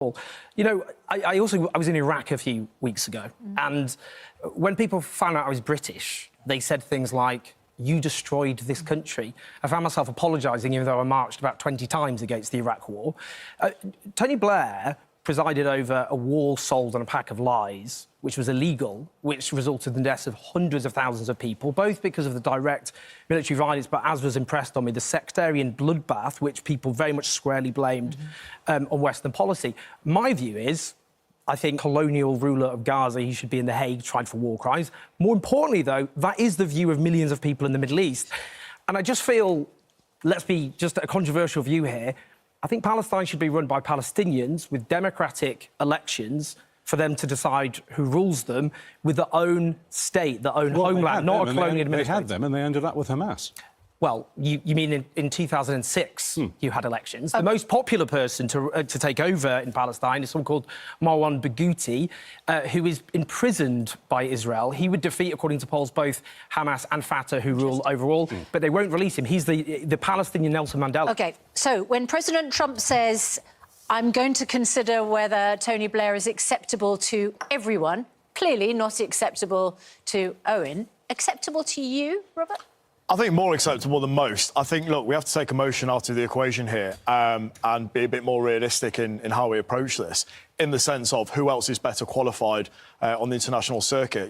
You know, I was in Iraq a few weeks ago, and when people found out I was British, they said things like, "You destroyed this country." I found myself apologising, even though I marched about 20 times against the Iraq war. Tony Blair presided over a wall sold on a pack of lies, which was illegal, which resulted in the deaths of hundreds of thousands of people, both because of the direct military violence, but, as was impressed on me, the sectarian bloodbath, which people very much squarely blamed on Western policy. My view is, I think, colonial ruler of Gaza, he should be in The Hague, tried for war crimes. More importantly, though, that is the view of millions of people in the Middle East. And I just feel, let's be just a controversial view here, I think Palestine should be run by Palestinians with democratic elections for them to decide who rules them with their own state, their own homeland, not a colonial administration. They had them and they ended up with Hamas. Well, you mean in 2006 you had elections. The most popular person to take over in Palestine is someone called Marwan Barghouti, who is imprisoned by Israel. He would defeat, according to polls, both Hamas and Fatah, who rule overall, but they won't release him. He's the Palestinian Nelson Mandela. OK, so when President Trump says, I'm going to consider whether Tony Blair is acceptable to everyone, clearly not acceptable to Owen, acceptable to you, Robert? I think more acceptable than most. I think, look, we have to take emotion out of the equation here and be a bit more realistic in how we approach this, in the sense of who else is better qualified on the international circuit.